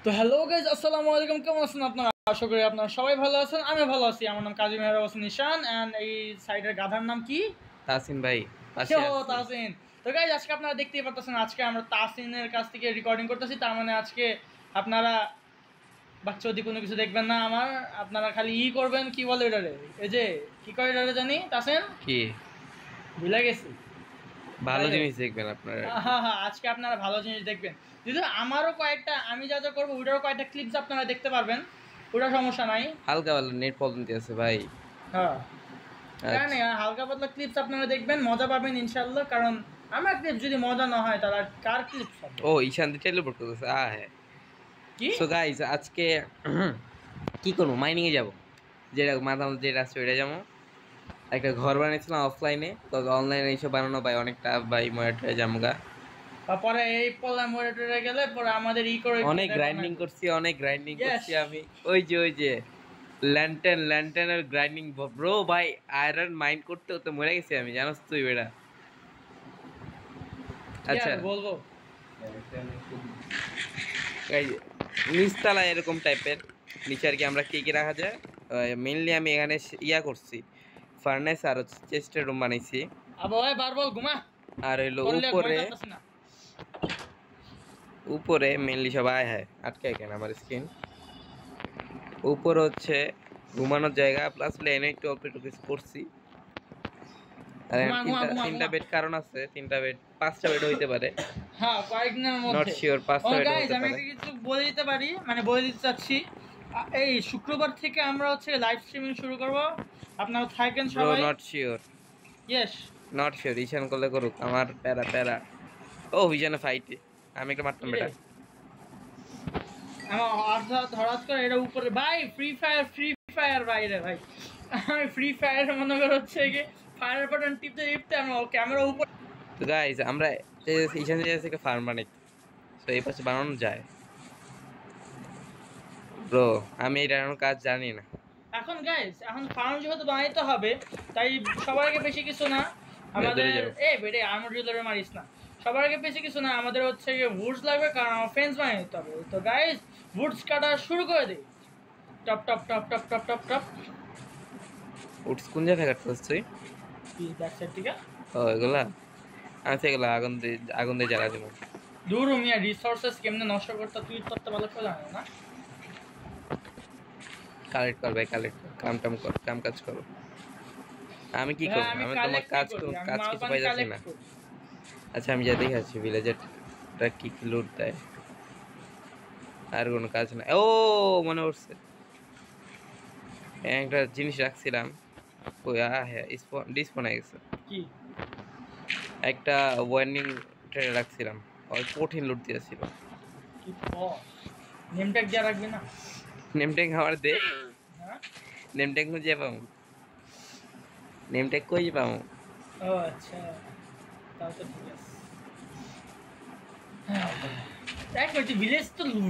তো hello guys, আসসালামু আলাইকুম। কেমন আছেন আপনারা? আশা করি আপনারা সবাই ভালো আছেন। আমি ভালো আছি। আমার নাম কাজী মেহরাব হোসেন নিশান, অ্যান্ড এই সাইডের গাধার নাম কি? তাসিন ভাই পাশে আছে। তাসিন। তো গাইজ, আজকে আপনারা দেখতেই পারতেছেন, আজকে আমরা তাসিনের কাছ থেকে রেকর্ডিং করতেছি। তার মানে আজকে আপনারা বাচ্চা অতি কোনো কিছু দেখবেন না আমার। আপনারা খালি করবেন, কি বলে এটারে, এই যে কি করে এটারে জানি তাসিন, কি ভুলে গেছি। ভালো জিনিস দেখবেন আপনারা। হ্যাঁ হ্যাঁ, আজকে আপনারা ভালো জিনিস দেখবেন। যদি আমারও কয়েকটা, আমি যা যা করবো ওটারও কয়েকটা ক্লিপস আপনারা দেখতে পারবেন, ওটা সমস্যা নাই। হালকা ভালো নেট প্রবলেম আছে ভাই। হ্যাঁ জানি, আচ্ছা। হালকা পাতলা ক্লিপস আপনারা দেখবেন, মজা পাবেন ইনশাল্লাহ। কারণ আমার ক্লিপস যদি মজা না হয় তাহলে কার ক্লিপস হবে? ও ঈশান দি টেলিপোর্ট করতেছে হ্যাঁ। কি সো গাইস আজকে কি করবো, মাইনিং এ যাবো। যেটা মাথা মধ্যে যেটা আছে ওইটা যাবো। একটা ঘর বানিয়েছিলাম অফলাইনে, তো অনলাইনে এইসব বানানো ভাই অনেকটা ভাই ময়াটা জামগা। তারপরে এই পলা মরে টরে গেলে পরে আমাদের করে অনেক গ্রাইন্ডিং করছি আমি। ওই যে ল্যান্টেনের গ্রাইন্ডিং ব্রো ভাই, আয়রন মাইন্ড করতে হতে মরে গেছি আমি, জানোস তুই বেটা। আচ্ছা বলবো নিচতলা এরকম টাইপের, নিচে আর কি আমরা কি রাখা যায়। মেইনলি আমি এখানে করছি ফার্নেস আর চেস্টের রুম বানাইছি। আবার বার বল ঘুমা। আর হইলো উপরে মেইনলি সব হ্যাঁ আটকে কেন আমার স্ক্রিন। উপরে হচ্ছে ঘুমানোর জায়গা, প্লাস প্লেনে একটু অল্প একটু কিছু করছি। আর তিনটা বেড কারণ আছে, তিনটা বেড 5টা বেড হইতে পারে। হ্যাঁ কয়েকদিনের মধ্যে নট শিওর 5টা বেড হইতে আমি পারে। কিছু বলে দিতে পারি, মানে বলে দিতে চাচ্ছি, এই শুক্রবার থেকে আমরা হচ্ছে লাইভ স্ট্রিমিং শুরু করব। আপনারা থাকেন সবাই। Not sure. Yes not sure, Ishan করলে করুক, আমার প্যারা। ও ভিজনে ফাইটে আমি একটা মারতাম বেটা। আমার হঠাৎ করে এটা উপরে ভাই ফ্রি ফায়ার বাইরে ভাই। আমি ফ্রি ফায়ার মনে করে হচ্ছে কি ফায়ার বাটন টিপতে আমরা ক্যামেরা উপর। তো গাইস আমরা ঈশান থেকে ফার্ম বানাই, তো এই পাশে বানানো যায় ব্রো। আমি এটা কাজ জানি না এখন গাইস, এখন ফার্ম যেহেতু বানাইতে হবে, তাই সবার আগে বেশি কিছু না আমাদের বেটে আর্মর ডিলারে মারিস না। সবার আগে বেশি কিছু না, আমাদের হচ্ছে উডস লাগবে, কারণ আমার ফেন্স বানিয়ে দিতে হবে। তো গাইস উডস কাটা শুরু করে দিই। Top top top top top top top. Woods কোন জায়গায় কাটছিস তুই? ব্যাক সাইড থেকে। ও এগুলা আচ্ছা, এগুলা আগুন দিয়ে জ্বালা দেবো। দূর মিয়া, রিসোর্সেস কেমনে নষ্ট করতে তুই তত ভালো করে জানো না। কালেক্ট কর ভাই, কাম কাজ করো। আমি কি করব? আমি তোমার কাজ কিছু পাইতাছি না। আচ্ছা আমি যা দেখে আছি ভিলেজারটা কি লুট দেয়, আর কোনো কাজ না। ও মনে পড়ছে, একটা জিনিস রাখছিলাম। ওই হ্যাঁ ডিসপন হয়ে গেছে। কি একটা ওয়ার্নিং ট্রেনে রাখছিলাম, ওই কঠিন লুট দিয়েছিল। কি নেম ট্যাগ দিয়ে রাখবি না? নেম ট্যাগ আমার দে। হ্যাঁ নেম ট্যাগ খুঁজে পাবো? নেম ট্যাগ কই পাবো? ও আচ্ছা, তাও তো ঠিক আছে। দেখ তুই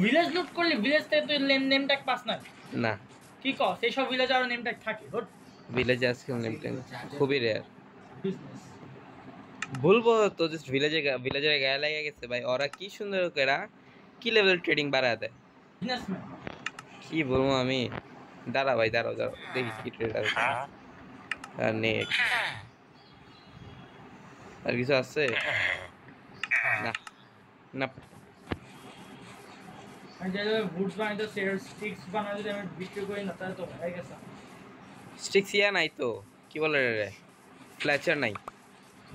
ভিলেজ লুট করলি, ভিলেজ থেকে তুই নেম ট্যাগ পাস না? না, কি কস, সেই সব ভিলেজ আর নেম ট্যাগ থাকে? ভিলেজে আজকে নেম ট্যাগ খুবই রেয়ার। বিজনেস বলবো তো, জাস্ট ভিলেজের গায়ে লেগে গেছে ভাই। ওরা কি সুন্দর করে কি লেভেল ট্রেডিং বাড়ায় দেয়। বিজনেসম্যান কি বলবো আমি। দাঁড়াও ভাই, দাঁড়াও দেখি কি ট্রেড আছে। আর নেক্সট আর কিছু আছে না? না আমি যে বুটস বানাইতে সেলস স্টিক্স বানাই, যদি আমি বিক্রি করি না তাহলে তো হয়ে গেছে। স্টিক্স ইয়া নাই তো, কি বলে রে, ফ্ল্যাচার নাই।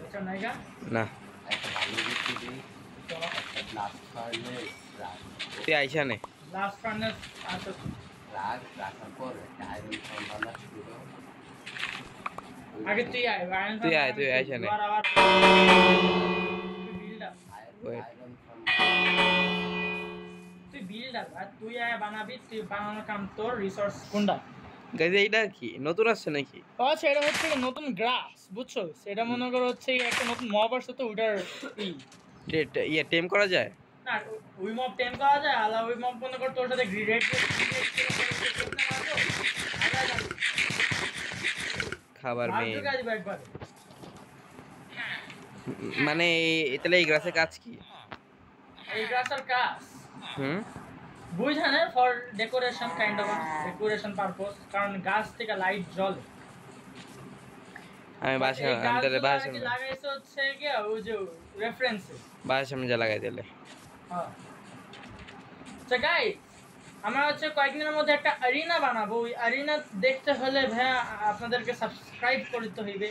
আচ্ছা নাইগা না তুই আইসা নে। লাস্ট ফার্নেস আছে আগে তুই আইসা নে। তুই বিল্ডার ভাই, তুই আয় বানাবি, তুই বানানোর কাম তোর। রিসোর্স কোনটা গাইজ এইটা কি নতুন আসছে নাকি? আচ্ছা এটা হচ্ছে নতুন গ্রাস, বুঝছো? সেটা মনে করো হচ্ছে একটা নতুন মব আসছে, তো ওইটার ইয়ে টেম করা যায় না? ওই মব টেম করা যায়, আলা ওই মব মনে কর তোর সাথে গ্রেড খাবার মেয়ে মানে তাহলে এই গ্রাসের কাজ কি? এই গ্রাসের কাজ বুঝানে for decoration kind of decoration purpose, কারণ গাছ থেকে লাইট জ্বলে। আমি বাসা আমাদের বাসা লাগাইছে হচ্ছে কি ওই যে রেফারেন্সে বাসা সামনে যা লাগাই দিলে। হ্যাঁ তো গাইস আমরা হচ্ছে কয়েকদিনের মধ্যে একটা অ্যারিনা বানাবো। ওই অ্যারিনা দেখতে হলে ভাইয়া আপনাদেরকে সাবস্ক্রাইব করতে হইবে।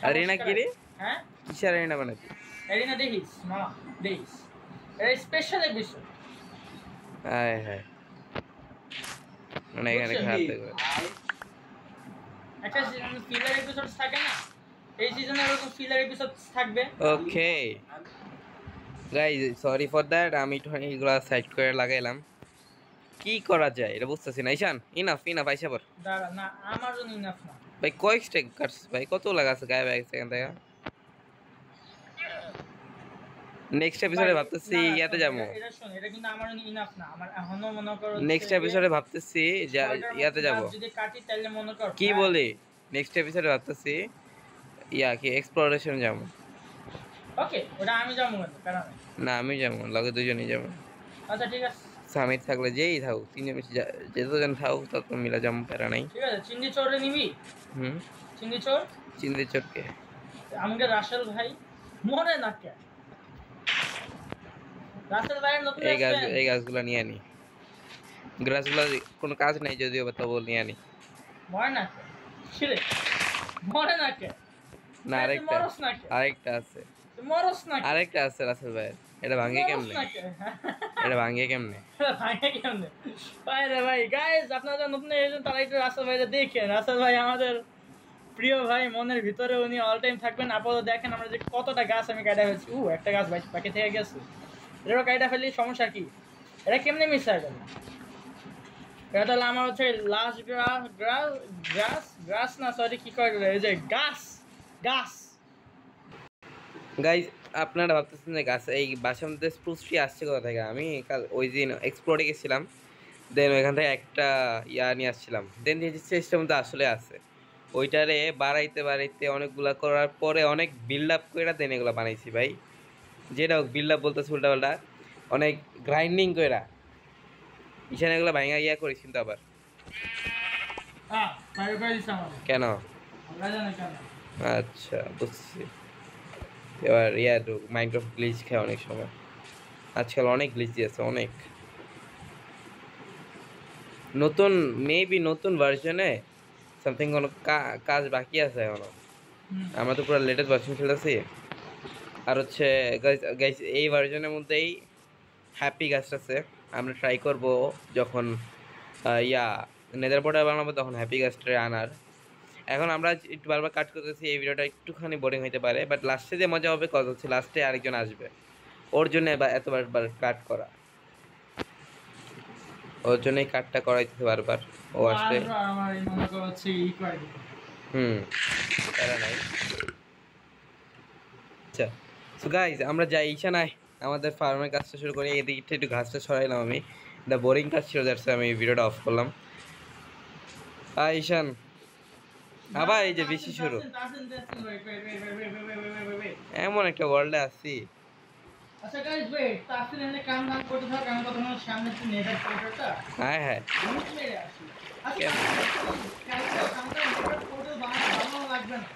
অ্যারিনা কি রে? হ্যাঁ কিসের অ্যারিনা বানাবি? অ্যারিনা দেখিস মামা দেখিস, এটা স্পেশাল এপিসোড। হ্যাঁ হ্যাঁ মানে এখানে খারাপ দেখবে একটা সিজন ফিলার এপিসোড থাকে না, এই সিজনে এরকম ফিলার এপিসোড থাকবে। Okay guys sorry for that, আমি এগুলো সাইড করে লাগাইলাম। কি করা যায় এটা বুঝতেছি না। ঈশান ইনাফ ইনাফ আইসা পর। দাঁড়া না আমার জন্য ইনাফ না ভাই কয়েক স্টেক কাটস ভাই, কত লাগাছে গায়ে ব্যাগ সেখান থেকে। নেক্সট এপিসোডে ভাবতেছি ইয়াতে যাবো। এটা শুন, এটা কিন্তু আমার জন্য ইনাফ না। আমার এখনো মনে করো নেক্সট এপিসোডে ভাবতেছি ইয়াতে যাব। যদি কাটি তাহলে মনে কর কি বলি নেক্সট এপিসোডে ভাবতেছি ইয়া কি এক্সপ্লোরেশন যাব। ওকে ওটা আমি যাবো কারণ না আমি যাবো, লগে দুজনেই যাবো। আচ্ছা ঠিক আছে সামিট থাকলে যেই থাকুক, তিনজন যেতজন থাকুক তত মিলা যাবো, প্যারা নাই। ঠিক আছে চিন্দি চোরে নিবি? চিন্দি চোর, চিন্দি চোরকে আমাকে রাসেল ভাই মরে না কে রাসেল ভাইয়ের নতুন এই গাছগুলো নিয়ে আনি। গাছগুলো কোনো কাজ নাই যদিও বা তবু নিয়ে আনি। মরে না কে ছিড়ে মরে না কে না আরেকটা আছে মরস না আরেকটা আছে রাসেল ভাই। এটা ভাঙে কেমনে? এটা ভাঙে কেমনে? ভাঙে কেমনে ভাই রে ভাই গাইস আপনারা নতুন এসেছেন তারা একটু রাসেল ভাইরে দেখেন। রাসেল ভাই আমাদের প্রিয় ভাই, মনের ভিতরে উনি অল টাইম থাকবেন। আপাতত দেখেন আমরা যে কতটা গাছ আমি কাটা ফেলছি। একটা গাছ বাকি থেকে গেছে, এটাও কাটা ফেললি সমস্যা কি? এটা কেমনে মিস হয়ে গেল? এটা তাহলে আমার হচ্ছে লাস্ট গ্রাস না সরি কি করে এই যে গাছ গাছ। গাইস আপনারা ভাবতেছেন যে গাছ এই বাসার মধ্যে স্প্রুস ট্রি আসছে কোথা থেকে? আমি কাল ওই দিন এক্সপ্লোরে গেছিলাম, দেন ওইখান থেকে একটা ইয়া নিয়ে আসছিলাম, দেন চেষ্টার মধ্যে আসলে আছে। ওইটারে বাড়াইতে অনেকগুলা করার পরে অনেক বিল্ড আপ করে দেন এগুলো বানাইছি ভাই। যেটা হোক বিল্ড আপ বলতেছে উল্টাপাল্টা, অনেক গ্রাইন্ডিং করে ইশান এগুলো ভাঙা ইয়া করিস কিন্তু আবার কেন? আচ্ছা বুঝছি এবার ইয়ার মাইনক্রাফট গ্লিচ খায় অনেক সময়, আজকাল অনেক গ্লিচ দিয়েছে অনেক। নতুন মেবি নতুন ভার্সনে সামথিং কোনো কাজ বাকি আছে এখনো। আমরা তো পুরো লেটেস্ট ভার্সন খেলতেছি। আর হচ্ছে গাইস এই ভার্সনের মধ্যেই হ্যাপি গাছ আছে, আমরা ট্রাই করব যখন ইয়া নেদার পোর্টাল বানাবো তখন হ্যাপি গাছটা আনার। এখন আমরা একটু বারবার কাট করতেছি, এই ভিডিওটা একটুখানি বোরিং হইতে পারে, বাট লাস্টে যে মজা হবে কথা হচ্ছে লাস্টে আরেকজন আসবে, ওর জন্য এতবার কাট করা, ওর জন্যই কাটটা করাইতেছে বারবার। ও আসলে প্যারা নাই। আচ্ছা সো গাইজ আমরা যাই ঈশানায় আমাদের ফার্মের কাজটা শুরু করি। এদিকে একটু ঘাসটা ছড়াইলাম আমি, দ্য বোরিং কাজ ছিল যাচ্ছে আমি ভিডিওটা অফ করলাম। ঈশান আবার এই যে বেশি শুরু, এমন একটা ওয়ার্ল্ডে আছি। আচ্ছা গাইস ওয়েট, তাহলে এখানে কাম নাম করতে থাক, আমি কতক্ষণ সামনে একটু নেটের পোর্টালটা হ্যাঁ হ্যাঁ নিচে মেরে আসি। আচ্ছা কালকে আমরা নেটের পোর্টাল বানানো লাগবে না,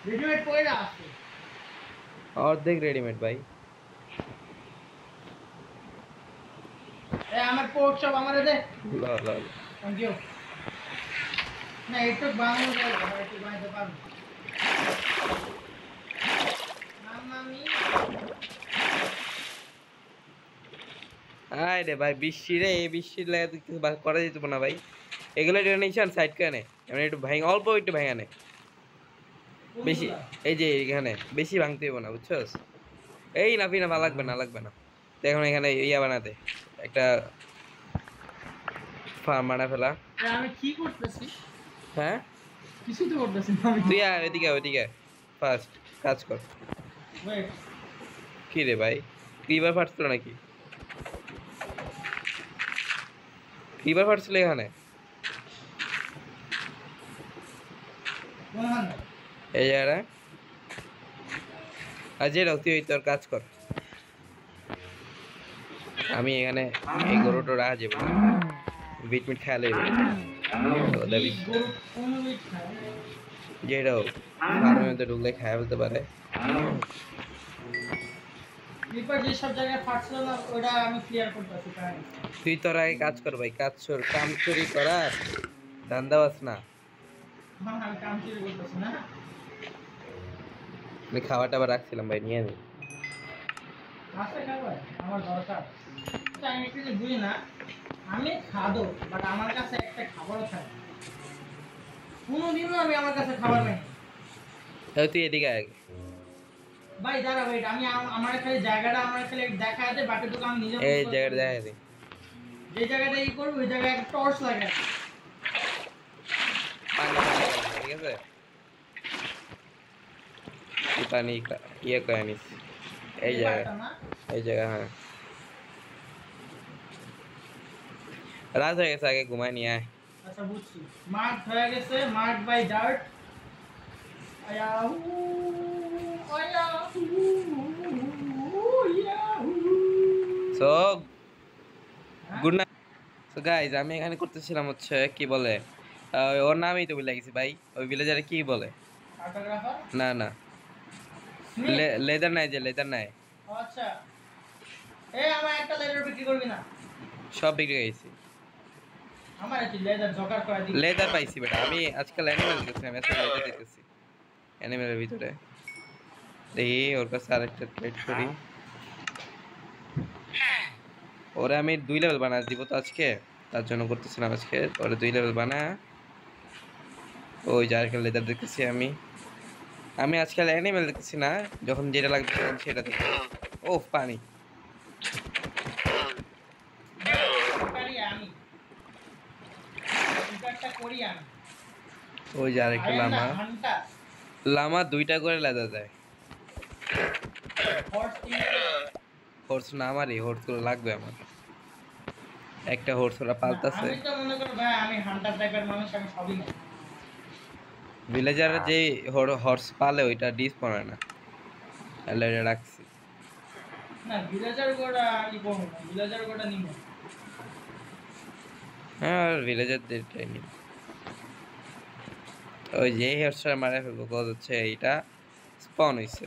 রেডিমেড পয়রা আছে অর্ধেক রেডিমেড ভাই। আমার পোর্ট সব আমারে দে। ল থ্যাংক ইউ। না একটু বানানো যায়, একটু বানাতে পারবো। মামি আয় রে ভাই বৃষ্টি রে, এই বৃষ্টির লাগে তো কিছু করা যেত না ভাই। এগুলো ডোনেশন সাইড কানে এমন একটু ভাঙ, অল্প একটু ভাঙা নে, বেশি এই যে এখানে বেশি ভাঙতে হবে না বুঝছস। এই না ফিনা ভালো লাগবে না তো এখন এখানে ইয়া বানাতে একটা ফার্ম বানা ফেলা। আমি কি করতেছি? হ্যাঁ কিছু তো করতেছি না আমি। তুই ওইদিকে ফার্স্ট কাজ কর। কি রে ভাই ক্রিপার ফাটছিল নাকি? ক্রিপার ফাটছিল এখানে? এই জায়গাটা আর যে তুই তোর কাজ কর। আমি এখানে এই গরুটা রাখা যাবে বিট মিট খাইলে যেটাও ফার্মের মধ্যে ঢুকলে খাওয়া বলতে পারে। তুই তোর আগে কাজ কর ভাই, কাম চুরি করার ধান্দাবাজ না। আমি খাওয়া টাবার রাখছিলাম ভাই, নিয়ে নি। আমি খাবো বাট আমার কাছে একটা খাবার থাকে, কোনোদিনও আমি আমার কাছে খাবার পাই। তুই এদিকে আগে ভাই দাঁড়া ভাই, আমি আমার খালি জায়গাটা আমার খালি দেখা দে, বাকিটুকু আমি নিজে এই জায়গাটা দেখা দে। যে জায়গাটা ই করব ওই জায়গায় একটা টর্চ লাগাই, ঠিক আছে? পানি ইয়ে করে নিস এই জায়গা হ্যাঁ। রাত হয়ে গেছে, আগে ঘুমায় নিয়ে আয়। আচ্ছা বুঝছি, মার্ক হয়ে গেছে, mark by dart. So good night. So guys আমি এখানে করতেছিলাম হচ্ছে কি বলে, ওর নামই তো ভুলে গেছি ভাই, ওই ভিলেজারে কি বলে? না না লেদার নাই, যে লেদার নাই। আচ্ছা এই আমার একটা লেদার বিক্রি করবি না? সব বিক্রি গেছি, আমার একটু লেদার জোগাড় করে দিবি। লেদার পাইছি বেটা, আমি আজকাল অ্যানিমেল দেখতেছি, আমি আজকাল লেদার দেখতেছি অ্যানিমেলের ভিতরে। দেখি ওর কাছে আরেকটা ট্রেড করি, ওরে আমি 2 লেভেল বানা দিব তো আজকে, তার জন্য করতেছিলাম আজকে ওরে 2 লেভেল বানা। ওই জায়গায় লেদার দেখতেছি আমি আজকাল অ্যানিমেল দেখতেছি না, যখন যেটা লাগবে সেটা দেখি। ও পানি ওই যে আরেকটা লামা 2টা করে লেদা দেয়। হর্স না আমারই, হর্স গুলো লাগবে আমার, একটা হর্স ওরা পালতাছে। ভিলেজারে যে হর্স পালে ওইটা ডিস পড়ে না, এটা রাখছি না। ভিলেজার গোড়া ই করব না, ভিলেজার গোড়া নিব। হ্যাঁ ভিলেজার দেটাই নি, ওই যে হর্সটা মারা ফেলবো কত হচ্ছে এইটা স্পন হইছে।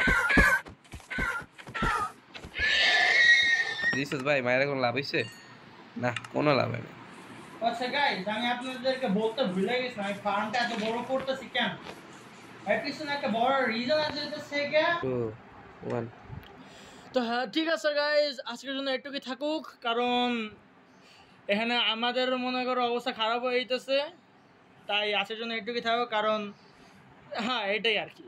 দিছস ভাই মায়ের কোনো লাভ হইছে না? কোনো লাভ হয় না। আচ্ছা গাইস আমি আপনাদেরকে বলতে ভুলে গেছি, আমি ফার্মটা এত বড় করতেছি কেন, এর পিছনে একটা বড় রিজন আছে, যেটা থেকে 2 1। তো হ্যাঁ ঠিক আছে গাইস, আজকের জন্য একটুকুই থাকুক, কারণ এখানে আমাদের মনে করো অবস্থা খারাপ হয়ে যেতেছে, তাই আজকের জন্য একটুকুই থাকুক, কারণ হ্যাঁ এটাই আর কি।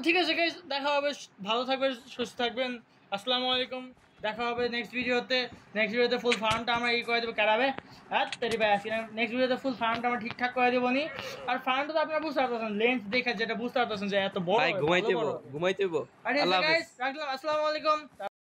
ঠিক আছে গাইস, দেখা হবে, ভালো থাকবেন, সুস্থ থাকবেন, আসসালামু আলাইকুম। দেখা হবে নেক্সট ভিডিওতে ফুল ফার্মটা আমরা ই করে দেবো, কেরাবে হ্যাঁ তেরি ভাই আসি না, নেক্সট ভিডিওতে ফুল ফার্মটা আমরা ঠিকঠাক করে দেবো নি। আর ফার্মটা তো আপনারা বুঝতে পারতেছেন, লেন্স দেখে যেটা বুঝতে পারতেছেন যে এত বড়, ঘুমাইতে আরে গাইস রাখলাম, আসসালামু আলাইকুম।